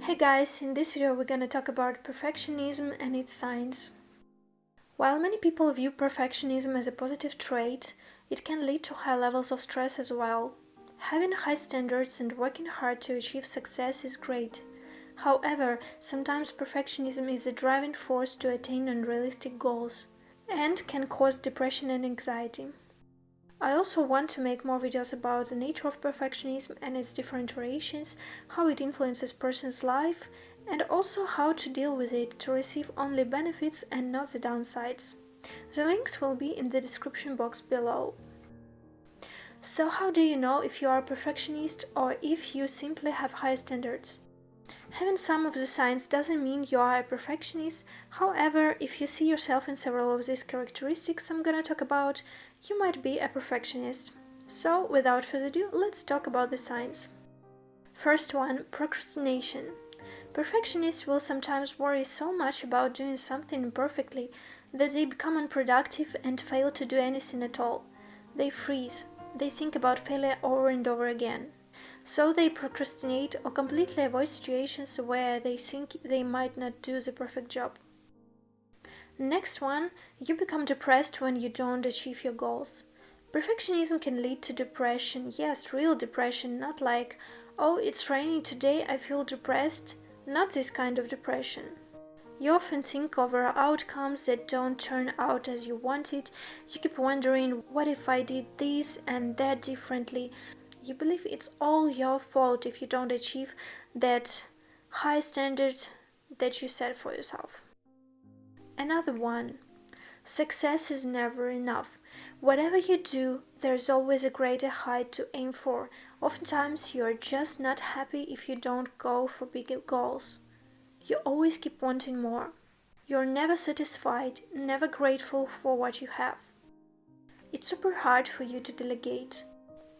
Hey guys, in this video we're gonna talk about perfectionism and its signs. While many people view perfectionism as a positive trait, it can lead to high levels of stress as well. Having high standards and working hard to achieve success is great. However, sometimes perfectionism is a driving force to attain unrealistic goals and can cause depression and anxiety. I also want to make more videos about the nature of perfectionism and its different variations, how it influences person's life, and also how to deal with it to receive only benefits and not the downsides. The links will be in the description box below. So how do you know if you are a perfectionist or if you simply have high standards? Having some of the signs doesn't mean you are a perfectionist. However, if you see yourself in several of these characteristics I'm gonna talk about, you might be a perfectionist. So, without further ado, let's talk about the signs. First one, procrastination. Perfectionists will sometimes worry so much about doing something perfectly that they become unproductive and fail to do anything at all. They freeze. They think about failure over and over again. So they procrastinate or completely avoid situations where they think they might not do the perfect job. Next one, you become depressed when you don't achieve your goals. Perfectionism can lead to depression, yes, real depression, not like, oh, it's raining today, I feel depressed, not this kind of depression. You often think over outcomes that don't turn out as you wanted, you keep wondering, what if I did this and that differently? You believe it's all your fault if you don't achieve that high standard that you set for yourself. Another one, success is never enough. Whatever you do, there's always a greater height to aim for. Oftentimes, you're just not happy if you don't go for bigger goals. You always keep wanting more. You're never satisfied, never grateful for what you have. It's super hard for you to delegate.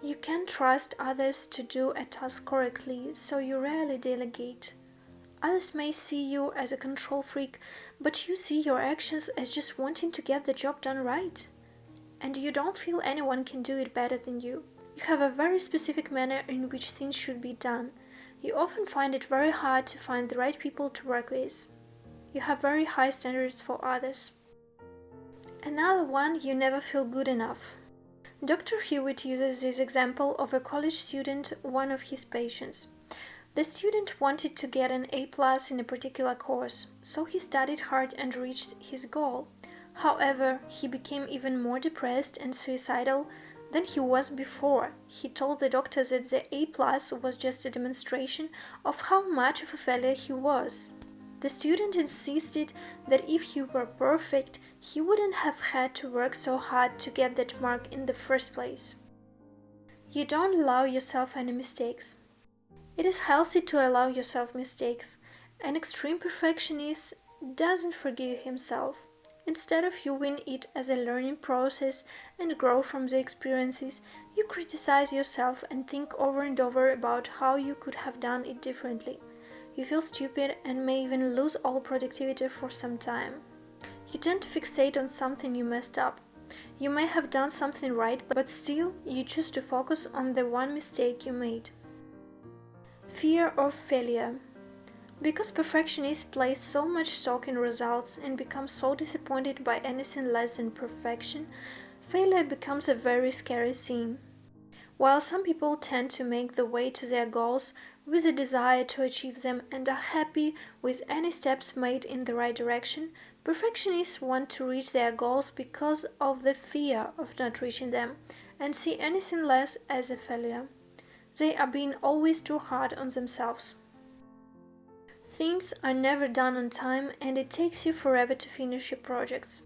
You can't trust others to do a task correctly, so you rarely delegate. Others may see you as a control freak, but you see your actions as just wanting to get the job done right. And you don't feel anyone can do it better than you. You have a very specific manner in which things should be done. You often find it very hard to find the right people to work with. You have very high standards for others. Another one, you never feel good enough. Dr. Hewitt uses this example of a college student, one of his patients. The student wanted to get an A+ in a particular course, so he studied hard and reached his goal. However, he became even more depressed and suicidal than he was before. He told the doctor that the A+ was just a demonstration of how much of a failure he was. The student insisted that if he were perfect, he wouldn't have had to work so hard to get that mark in the first place. You don't allow yourself any mistakes. It is healthy to allow yourself mistakes. An extreme perfectionist doesn't forgive himself. Instead of viewing it as a learning process and grow from the experiences, you criticize yourself and think over and over about how you could have done it differently. You feel stupid and may even lose all productivity for some time. You tend to fixate on something you messed up. You may have done something right, but still you choose to focus on the one mistake you made. Fear of failure. Because perfectionists place so much stock in results and become so disappointed by anything less than perfection, failure becomes a very scary thing. While some people tend to make the way to their goals with a desire to achieve them and are happy with any steps made in the right direction, perfectionists want to reach their goals because of the fear of not reaching them and see anything less as a failure. They are being always too hard on themselves. Things are never done on time and it takes you forever to finish your projects.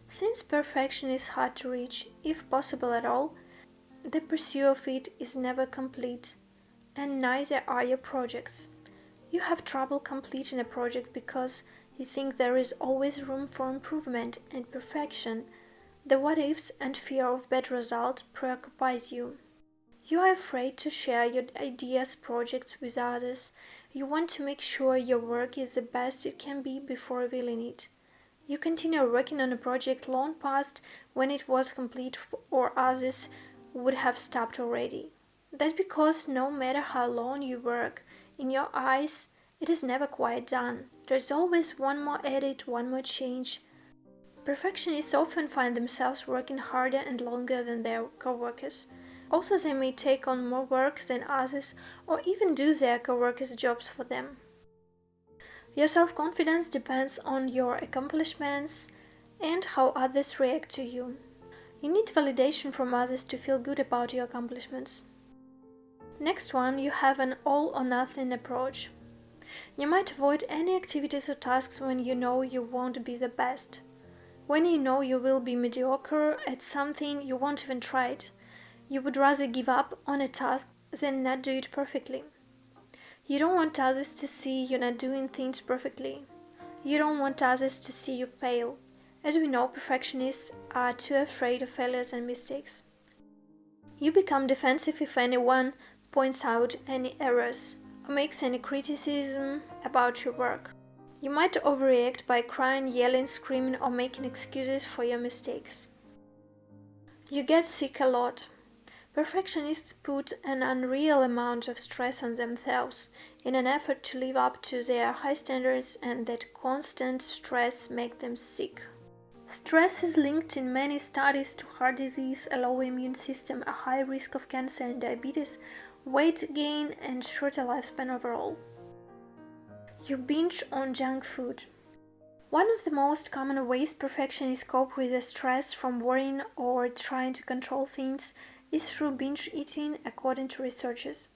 Since perfection is hard to reach, if possible at all, the pursuit of it is never complete, and neither are your projects. You have trouble completing a project because you think there is always room for improvement and perfection. The what-ifs and fear of bad results preoccupies you. You are afraid to share your ideas, projects with others. You want to make sure your work is the best it can be before revealing it. You continue working on a project long past when it was complete or others would have stopped already. That's because no matter how long you work, in your eyes It is never quite done. There's always one more edit, one more change. Perfectionists often find themselves working harder and longer than their coworkers. Also, they may take on more work than others or even do their coworkers' jobs for them. Your self-confidence depends on your accomplishments and how others react to you. You need validation from others to feel good about your accomplishments. Next one, you have an all or nothing approach. You might avoid any activities or tasks when you know you won't be the best. When you know you will be mediocre at something, you won't even try it. You would rather give up on a task than not do it perfectly. You don't want others to see you not doing things perfectly. You don't want others to see you fail. As we know, perfectionists are too afraid of failures and mistakes. You become defensive if anyone points out any errors or makes any criticism about your work. You might overreact by crying, yelling, screaming, or making excuses for your mistakes. You get sick a lot. Perfectionists put an unreal amount of stress on themselves in an effort to live up to their high standards, and that constant stress makes them sick. Stress is linked in many studies to heart disease, a low immune system, a high risk of cancer and diabetes, weight gain, and shorter lifespan overall. You binge on junk food. One of the most common ways perfectionists cope with the stress from worrying or trying to control things is through binge eating, according to researchers.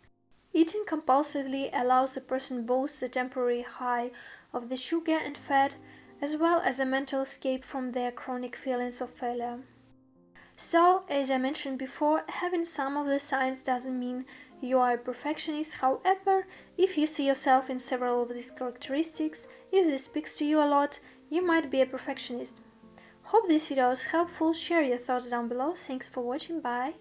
Eating compulsively allows a person both the temporary high of the sugar and fat, as well as a mental escape from their chronic feelings of failure. So, as I mentioned before, having some of the signs doesn't mean you are a perfectionist. However, if you see yourself in several of these characteristics, if this speaks to you a lot, you might be a perfectionist. Hope this video was helpful. Share your thoughts down below. Thanks for watching. Bye.